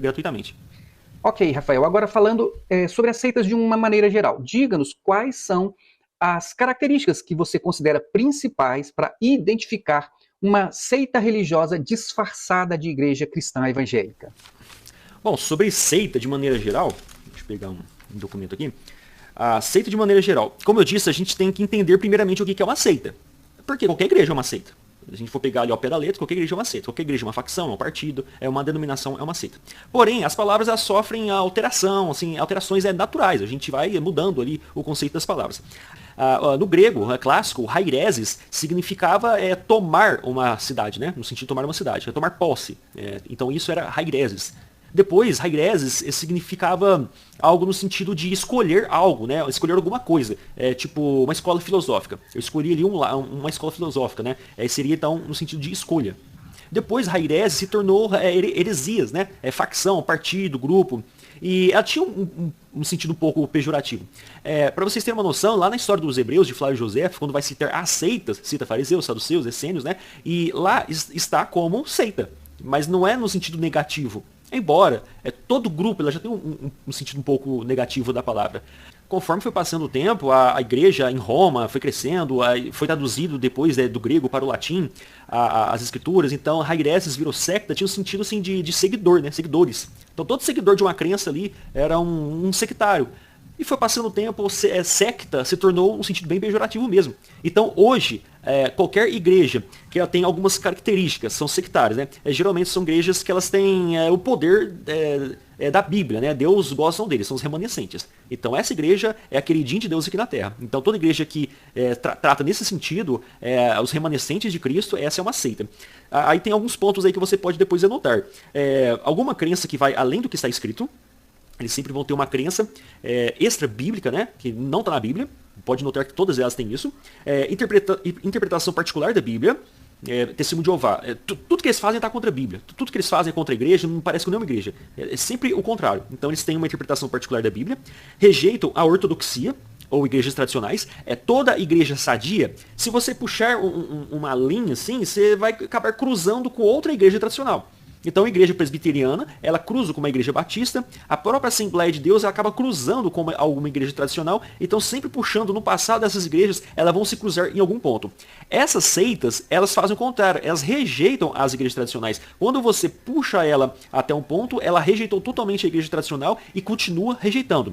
gratuitamente. Ok, Rafael. Agora falando sobre as seitas de uma maneira geral. Diga-nos quais são as características que você considera principais para identificar uma seita religiosa disfarçada de igreja cristã evangélica. Bom, sobre seita de maneira geral, deixa eu pegar um documento aqui. A seita de maneira geral. Como eu disse, a gente tem que entender primeiramente o que é uma seita. Porque qualquer igreja é uma seita. Se a gente for pegar ali ao pé da letra, qualquer igreja é uma seita. Qualquer igreja é uma facção, é um partido, é uma denominação, é uma seita. Porém, as palavras elas sofrem alteração, assim, alterações naturais. A gente vai mudando ali o conceito das palavras. No grego clássico, haireses significava tomar uma cidade, né? No sentido de tomar uma cidade, tomar posse. Então isso era haireses. Depois, haireses significava algo no sentido de escolher algo, né? Escolher alguma coisa. Tipo uma escola filosófica. Eu escolhi ali uma escola filosófica, né? Seria então no sentido de escolha. Depois, haireses se tornou heresias, né? Facção, partido, grupo. E ela tinha um sentido um pouco pejorativo. Para vocês terem uma noção, lá na história dos Hebreus, de Flávio José, quando vai citar as seitas, cita fariseus, saduceus, essênios, né? E lá está como seita. Mas não é no sentido negativo. Embora todo grupo ela já tem um sentido um pouco negativo da palavra. Conforme foi passando o tempo, a igreja em Roma foi crescendo, foi traduzido depois do grego para o latim as escrituras. Então, haireses virou secta, tinha um sentido assim, de seguidor, né? Seguidores. Então, todo seguidor de uma crença ali era um sectário. E foi passando o tempo, secta se tornou um sentido bem pejorativo mesmo. Então, hoje, qualquer igreja que ela tem algumas características, são sectárias, né? Geralmente são igrejas que elas têm o poder da Bíblia, né? Deus gosta deles, são os remanescentes. Então, essa igreja é a queridinha de Deus aqui na Terra. Então, toda igreja que trata nesse sentido, os remanescentes de Cristo, essa é uma seita. Aí tem alguns pontos aí que você pode depois anotar. Alguma crença que vai além do que está escrito. Eles sempre vão ter uma crença extra-bíblica, né? Que não está na Bíblia. Pode notar que todas elas têm isso. Interpretação particular da Bíblia. Testemunho de Jeová. Tudo que eles fazem está contra a Bíblia. Tudo que eles fazem é contra a igreja, não parece com nenhuma igreja. É sempre o contrário. Então eles têm uma interpretação particular da Bíblia. Rejeitam a ortodoxia, ou igrejas tradicionais. Toda igreja sadia, se você puxar uma linha assim, você vai acabar cruzando com outra igreja tradicional. Então a igreja presbiteriana, ela cruza com uma igreja batista, a própria Assembleia de Deus ela acaba cruzando com alguma igreja tradicional, então sempre puxando no passado dessas igrejas, elas vão se cruzar em algum ponto. Essas seitas, elas fazem o contrário, elas rejeitam as igrejas tradicionais. Quando você puxa ela até um ponto, ela rejeitou totalmente a igreja tradicional e continua rejeitando.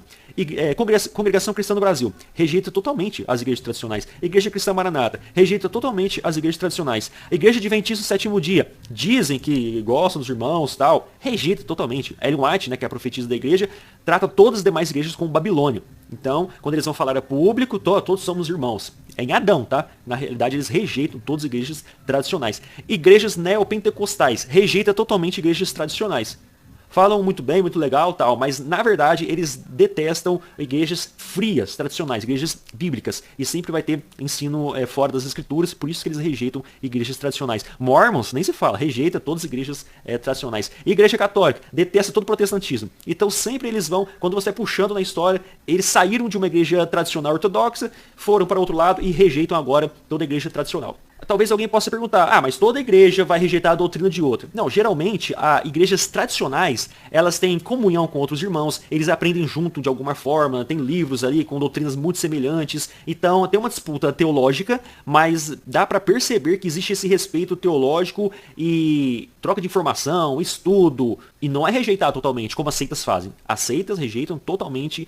Congregação Cristã do Brasil rejeita totalmente as igrejas tradicionais. Igreja Cristã Maranata rejeita totalmente as igrejas tradicionais. Igreja Adventista do Sétimo Dia dizem que gostam dos irmãos tal, rejeita totalmente. Ellen White, né, que é a profetisa da igreja, trata todas as demais igrejas como Babilônia. Então, quando eles vão falar a público, todos somos irmãos. É em Adão, tá? Na realidade, eles rejeitam todas as igrejas tradicionais. Igrejas neopentecostais rejeita totalmente igrejas tradicionais. Falam muito bem, muito legal, tal, mas na verdade eles detestam igrejas frias, tradicionais, igrejas bíblicas, e sempre vai ter ensino fora das escrituras, por isso que eles rejeitam igrejas tradicionais. Mormons, nem se fala, rejeita todas as igrejas tradicionais. Igreja católica, detesta todo o protestantismo. Então sempre eles vão, quando você vai puxando na história, eles saíram de uma igreja tradicional ortodoxa, foram para outro lado e rejeitam agora toda a igreja tradicional. Talvez alguém possa perguntar, mas toda igreja vai rejeitar a doutrina de outra. Não, geralmente, igrejas tradicionais, elas têm comunhão com outros irmãos, eles aprendem junto de alguma forma, tem livros ali com doutrinas muito semelhantes, então tem uma disputa teológica, mas dá para perceber que existe esse respeito teológico e troca de informação, estudo, e não é rejeitado totalmente, como as seitas fazem. As seitas rejeitam totalmente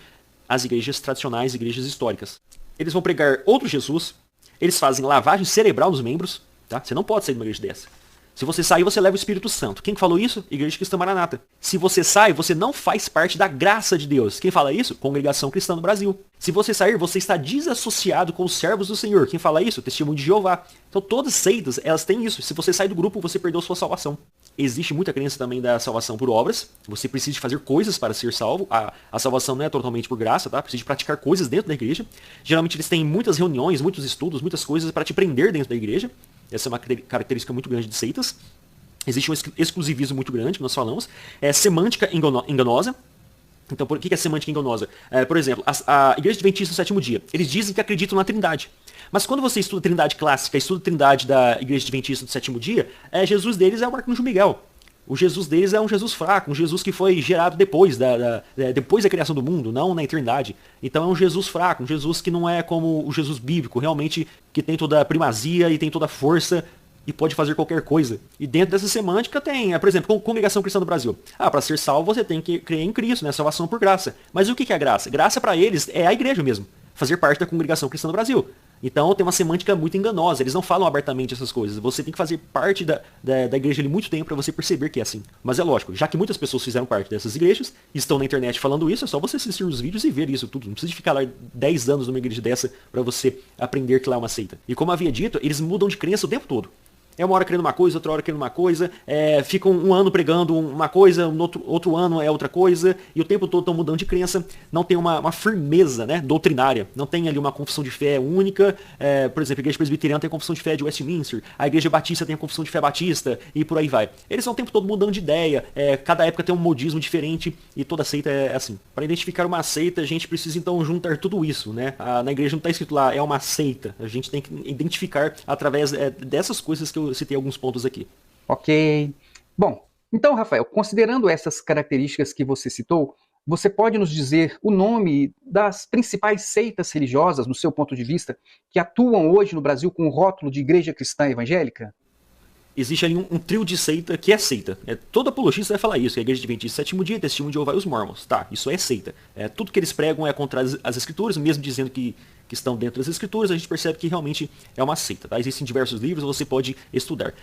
as igrejas tradicionais, igrejas históricas. Eles vão pregar outro Jesus. Eles fazem lavagem cerebral nos membros, tá? Você não pode sair de uma igreja dessa. Se você sair, você leva o Espírito Santo. Quem falou isso? Igreja Cristã Maranata. Se você sai, você não faz parte da graça de Deus. Quem fala isso? Congregação Cristã do Brasil. Se você sair, você está desassociado com os servos do Senhor. Quem fala isso? Testemunho de Jeová. Então todas as seitas, elas têm isso. Se você sai do grupo, você perdeu sua salvação. Existe muita crença também da salvação por obras. Você precisa de fazer coisas para ser salvo. A salvação não é totalmente por graça, tá? Precisa de praticar coisas dentro da igreja. Geralmente eles têm muitas reuniões, muitos estudos, muitas coisas para te prender dentro da igreja. Essa é uma característica muito grande de seitas. Existe um exclusivismo muito grande, que nós falamos. Semântica enganosa. Então, por que é semântica enganosa? Por exemplo, a Igreja Adventista do Sétimo Dia. Eles dizem que acreditam na Trindade. Mas quando você estuda a Trindade clássica, estuda a Trindade da Igreja Adventista do Sétimo Dia, Jesus deles é o Arcanjo Miguel. O Jesus deles é um Jesus fraco, um Jesus que foi gerado depois depois da criação do mundo, não na eternidade. Então é um Jesus fraco, um Jesus que não é como o Jesus bíblico, realmente que tem toda a primazia e tem toda a força e pode fazer qualquer coisa. E dentro dessa semântica tem, por exemplo, Congregação Cristã do Brasil. Para ser salvo você tem que crer em Cristo, né? Salvação por graça. Mas o que é graça? Graça para eles é a igreja mesmo, fazer parte da Congregação Cristã do Brasil. Então tem uma semântica muito enganosa, eles não falam abertamente essas coisas. Você tem que fazer parte da igreja ali muito tempo para você perceber que é assim. Mas é lógico, já que muitas pessoas fizeram parte dessas igrejas, estão na internet falando isso, é só você assistir os vídeos e ver isso tudo. Não precisa de ficar lá 10 anos numa igreja dessa para você aprender que lá é uma seita. E como havia dito, eles mudam de crença o tempo todo. É uma hora crendo uma coisa, outra hora crendo uma coisa, ficam um ano pregando uma coisa, outro ano é outra coisa, e o tempo todo estão mudando de crença, não tem uma firmeza, né, doutrinária, não tem ali uma confissão de fé única, por exemplo, a igreja presbiteriana tem a confissão de fé de Westminster, a igreja batista tem a confissão de fé batista, e por aí vai. Eles estão o tempo todo mudando de ideia, cada época tem um modismo diferente, e toda seita é assim. Para identificar uma seita, a gente precisa então juntar tudo isso, né? Na igreja não está escrito lá, é uma seita, a gente tem que identificar através dessas coisas que eu citei alguns pontos aqui. Ok. Bom, então, Rafael, considerando essas características que você citou, você pode nos dizer o nome das principais seitas religiosas, no seu ponto de vista, que atuam hoje no Brasil com o rótulo de igreja cristã evangélica? Existe ali um trio de seita que é seita. Todo apologista vai falar isso, que a igreja adventista sétimo dia, testemunho de Jeová e os Mormons. Tá, isso é seita. Tudo que eles pregam é contra as escrituras, mesmo dizendo que estão dentro das escrituras, a gente percebe que realmente é uma seita. Tá? Existem diversos livros, você pode estudar.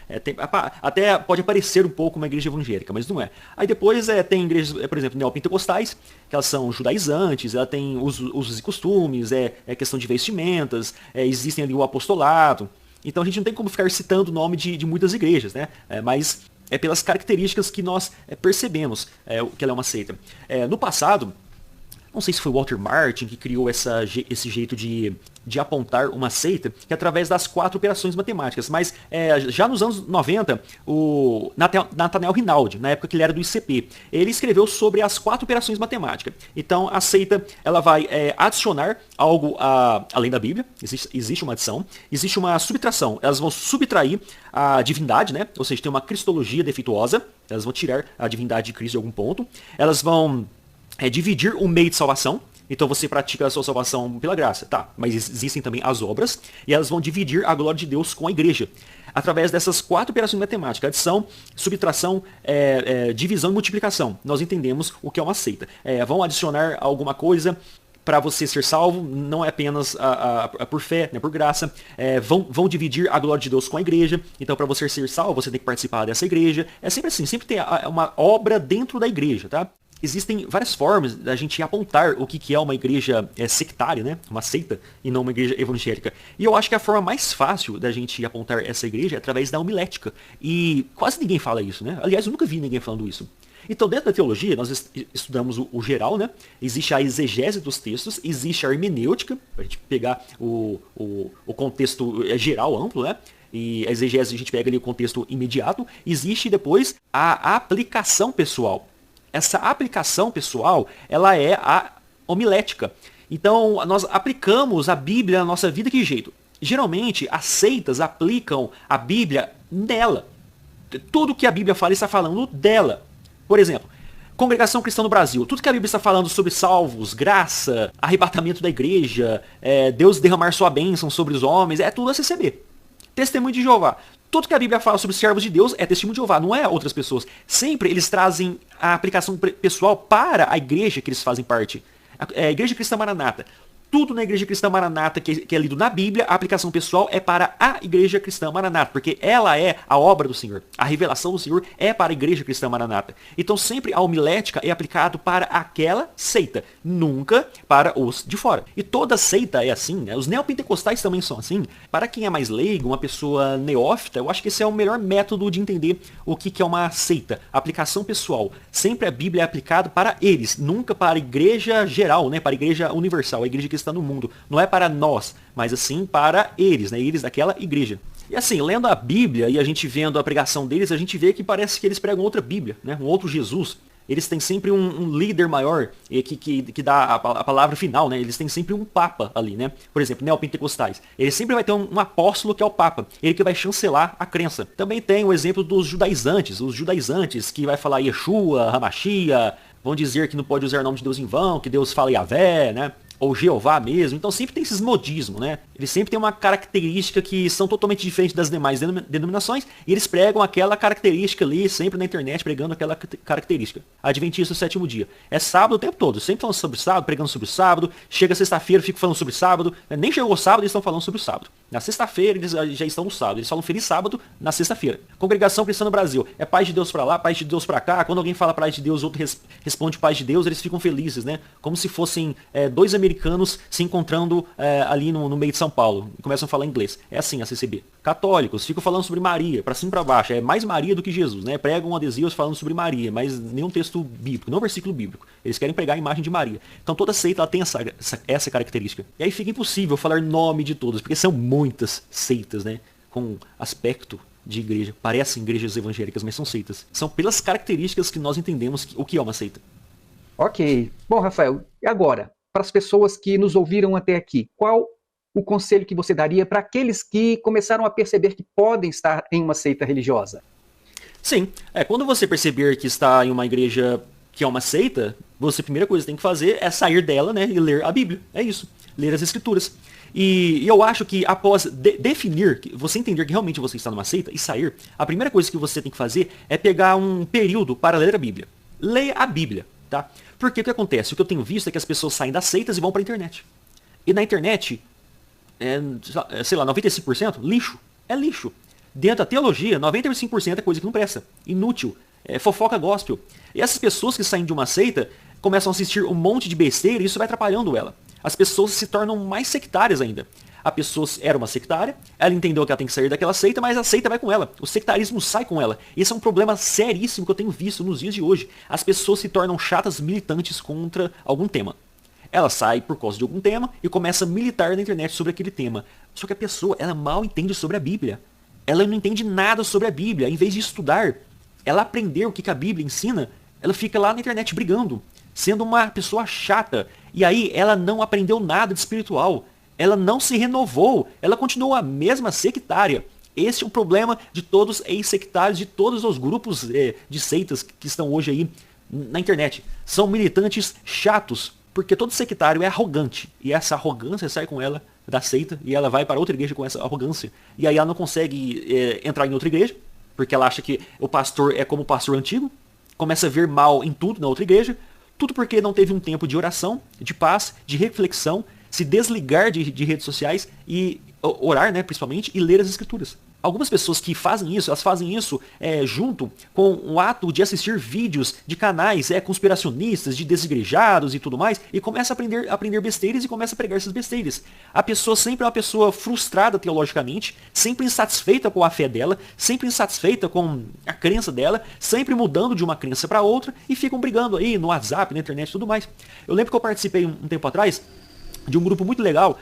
Até pode aparecer um pouco uma igreja evangélica, mas não é. Aí depois tem igrejas, por exemplo, neopentecostais, que elas são judaizantes, ela tem usos e costumes, questão de vestimentas, existem ali o apostolado. Então a gente não tem como ficar citando o nome de muitas igrejas, né? Mas é pelas características que nós percebemos que ela é uma seita. No passado, não sei se foi Walter Martin que criou esse jeito de apontar uma seita, que é através das 4 operações matemáticas. Mas já nos anos 90, o Nathaniel Rinaldi, na época que ele era do ICP, ele escreveu sobre as 4 operações matemáticas. Então a seita ela vai adicionar algo além da Bíblia, existe uma adição, existe uma subtração, elas vão subtrair a divindade, né? Ou seja, tem uma cristologia defeituosa, elas vão tirar a divindade de Cristo de algum ponto, elas vão dividir o meio de salvação. Então você pratica a sua salvação pela graça, tá? Mas existem também as obras, e elas vão dividir a glória de Deus com a igreja. Através dessas 4 operações matemáticas, adição, subtração, divisão e multiplicação, nós entendemos o que é uma seita. Vão adicionar alguma coisa para você ser salvo, não é apenas por fé, né, por graça. Vão dividir a glória de Deus com a igreja. Então, para você ser salvo, você tem que participar dessa igreja. É sempre assim, sempre tem uma obra dentro da igreja, tá? Existem várias formas da gente apontar o que é uma igreja sectária, né? Uma seita, e não uma igreja evangélica. E eu acho que a forma mais fácil da gente apontar essa igreja é através da homilética. E quase ninguém fala isso, né? Aliás, eu nunca vi ninguém falando isso. Então, dentro da teologia, nós estudamos o geral, né? Existe a exegese dos textos, existe a hermenêutica, para a gente pegar o contexto geral, amplo, né? E a exegese a gente pega ali o contexto imediato. Existe depois a aplicação pessoal. Essa aplicação pessoal, ela é a homilética. Então, nós aplicamos a Bíblia na nossa vida de que jeito? Geralmente, as seitas aplicam a Bíblia nela. Tudo que a Bíblia fala está falando dela. Por exemplo, Congregação Cristã no Brasil. Tudo que a Bíblia está falando sobre salvos, graça, arrebatamento da igreja, Deus derramar sua bênção sobre os homens, é tudo a CCB. Testemunho de Jeová. Tudo que a Bíblia fala sobre os servos de Deus é testemunho de Jeová, não é outras pessoas. Sempre eles trazem a aplicação pessoal para a igreja que eles fazem parte. A Igreja Cristã Maranata. Tudo na Igreja Cristã Maranata que é lido na Bíblia, a aplicação pessoal é para a Igreja Cristã Maranata, porque ela é a obra do Senhor. A revelação do Senhor é para a Igreja Cristã Maranata. Então sempre a homilética é aplicado para aquela seita, nunca para os de fora. E toda seita é assim, né? Os neopentecostais também são assim. Para quem é mais leigo, uma pessoa neófita, eu acho que esse é o melhor método de entender o que é uma seita. Aplicação pessoal. Sempre a Bíblia é aplicada para eles, nunca para a igreja geral, né? Para a igreja universal, a igreja que está no mundo. Não é para nós, mas assim para eles, né? Eles daquela igreja. E assim, lendo a Bíblia e a gente vendo a pregação deles, a gente vê que parece que eles pregam outra Bíblia, né? Um outro Jesus. eles têm sempre um líder maior que dá a palavra final, né? Eles têm sempre um papa ali, né? Por exemplo, neopentecostais. Ele sempre vai ter um apóstolo que é o papa. Ele que vai chancelar a crença. Também tem o exemplo dos judaizantes. Os judaizantes que vai falar Yeshua, Hamashia, vão dizer que não pode usar o nome de Deus em vão, que Deus fala Yahvé, né? Ou Jeová mesmo. Então sempre tem esses modismos, né? Eles sempre têm uma característica que são totalmente diferentes das demais denominações, e eles pregam aquela característica ali, sempre na internet, pregando aquela característica. Adventista do sétimo dia. É sábado o tempo todo, sempre falando sobre sábado, pregando sobre o sábado. Chega sexta-feira, fico falando sobre o sábado. Nem chegou o sábado, eles estão falando sobre o sábado. Na sexta-feira, eles já estão no sábado. Eles falam feliz sábado na sexta-feira. Congregação Cristã no Brasil. É paz de Deus pra lá, paz de Deus pra cá. Quando alguém fala paz de Deus, outro responde paz de Deus, eles ficam felizes, né? Como se fossem dois americanos se encontrando ali no meio de São Paulo. E começam a falar inglês. É assim a CCB. Católicos ficam falando sobre Maria, pra cima e pra baixo. É mais Maria do que Jesus, né? Pregam adesivos falando sobre Maria, mas nenhum texto bíblico, não versículo bíblico. Eles querem pregar a imagem de Maria. Então toda seita ela tem essa característica. E aí fica impossível falar nome de todas, porque são muitas seitas, né? Com aspecto de igreja. Parecem igrejas evangélicas, mas são seitas. São pelas características que nós entendemos o que é uma seita. Ok. Bom, Rafael, e agora? Para as pessoas que nos ouviram até aqui, qual o conselho que você daria para aqueles que começaram a perceber que podem estar em uma seita religiosa? Sim, quando você perceber que está em uma igreja que é uma seita, você a primeira coisa que tem que fazer é sair dela, né, e ler a Bíblia. É isso, ler as Escrituras. E eu acho que após definir, você entender que realmente você está numa seita e sair, a primeira coisa que você tem que fazer é pegar um período para ler a Bíblia. Leia a Bíblia, tá? Porque o que acontece? O que eu tenho visto é que as pessoas saem das seitas e vão para a internet. E na internet, sei lá, 95% lixo. É lixo. Dentro da teologia, 95% é coisa que não presta. Inútil. É fofoca gospel. E essas pessoas que saem de uma seita começam a assistir um monte de besteira e isso vai atrapalhando ela. As pessoas se tornam mais sectárias ainda. A pessoa era uma sectária, ela entendeu que ela tem que sair daquela seita, mas a seita vai com ela. O sectarismo sai com ela. Esse é um problema seríssimo que eu tenho visto nos dias de hoje. As pessoas se tornam chatas militantes contra algum tema. Ela sai por causa de algum tema e começa a militar na internet sobre aquele tema. Só que a pessoa, ela mal entende sobre a Bíblia. Ela não entende nada sobre a Bíblia. Em vez de estudar, ela aprender o que a Bíblia ensina, ela fica lá na internet brigando, sendo uma pessoa chata. E aí ela não aprendeu nada de espiritual. Ela não se renovou. Ela continuou a mesma sectária. Esse é o problema de todos os ex-sectários, de todos os grupos de seitas que estão hoje aí na internet. São militantes chatos, porque todo sectário é arrogante. E essa arrogância sai com ela da seita e ela vai para outra igreja com essa arrogância. E aí ela não consegue entrar em outra igreja, porque ela acha que o pastor é como o pastor antigo. Começa a ver mal em tudo na outra igreja. Tudo porque não teve um tempo de oração, de paz, de reflexão, se desligar de redes sociais e orar, né, principalmente, e ler as escrituras. Algumas pessoas que fazem isso, elas fazem isso junto com o ato de assistir vídeos de canais conspiracionistas, de desigrejados e tudo mais, e começa a aprender besteiras e começa a pregar essas besteiras. A pessoa sempre é uma pessoa frustrada teologicamente, sempre insatisfeita com a fé dela, sempre insatisfeita com a crença dela, sempre mudando de uma crença para outra, e ficam brigando aí no WhatsApp, na internet e tudo mais. Eu lembro que eu participei um tempo atrás de um grupo muito legal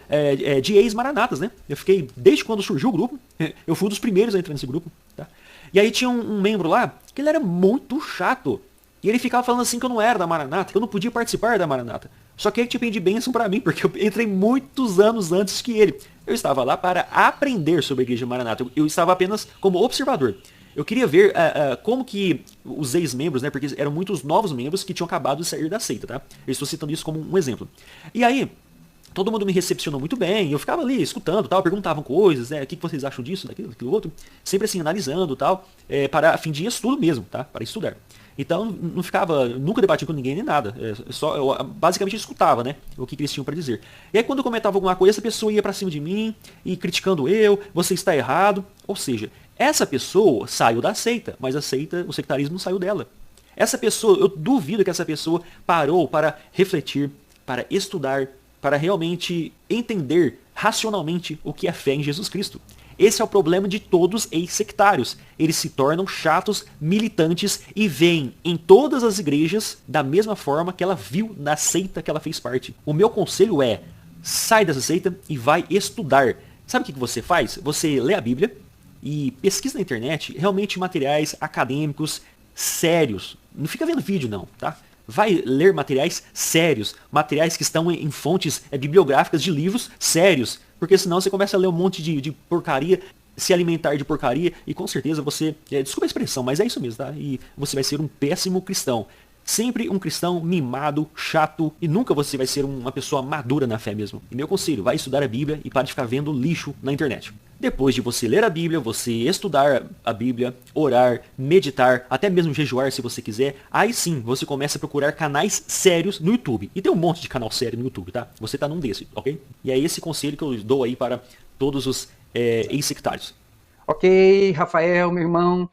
de ex-maranatas, né? Eu fiquei, desde quando surgiu o grupo, eu fui um dos primeiros a entrar nesse grupo, tá? E aí tinha um membro lá, que ele era muito chato. E ele ficava falando assim que eu não era da Maranata, que eu não podia participar da Maranata. Só que ele tinha pedido bênção pra mim, porque eu entrei muitos anos antes que ele. Eu estava lá para aprender sobre a Igreja Maranata. Eu estava apenas como observador. Eu queria ver como que os ex-membros, né? Porque eram muitos novos membros que tinham acabado de sair da seita, tá? Eu estou citando isso como um exemplo. E aí, todo mundo me recepcionou muito bem, eu ficava ali escutando, tal, perguntavam coisas, o que vocês acham disso, daquilo outro, sempre assim, analisando, tal, para a fim de estudo mesmo, tá, para estudar. Então, não ficava, nunca debati com ninguém nem nada, eu basicamente escutava, né, o que eles tinham para dizer. E aí quando eu comentava alguma coisa, essa pessoa ia para cima de mim, e criticando você está errado, ou seja, essa pessoa saiu da seita, mas o sectarismo não saiu dela. Essa pessoa, eu duvido que essa pessoa parou para refletir, para estudar, para realmente entender racionalmente o que é fé em Jesus Cristo. Esse é o problema de todos ex-sectários. Eles se tornam chatos, militantes e veem em todas as igrejas da mesma forma que ela viu na seita que ela fez parte. O meu conselho é, sai dessa seita e vai estudar. Sabe o que você faz? Você lê a Bíblia e pesquisa na internet realmente materiais acadêmicos, sérios. Não fica vendo vídeo não, tá? Vai ler materiais sérios, materiais que estão em fontes bibliográficas de livros sérios, porque senão você começa a ler um monte de porcaria, se alimentar de porcaria, e com certeza você, desculpa a expressão, mas é isso mesmo, tá? E você vai ser um péssimo cristão. Sempre um cristão mimado, chato, e nunca você vai ser uma pessoa madura na fé mesmo. E meu conselho, vai estudar a Bíblia e para de ficar vendo lixo na internet. Depois de você ler a Bíblia, você estudar a Bíblia, orar, meditar, até mesmo jejuar se você quiser, aí sim você começa a procurar canais sérios no YouTube. E tem um monte de canal sério no YouTube, tá? Você tá num desses, ok? E é esse conselho que eu dou aí para todos os ex-sectários. Ok, Rafael, meu irmão.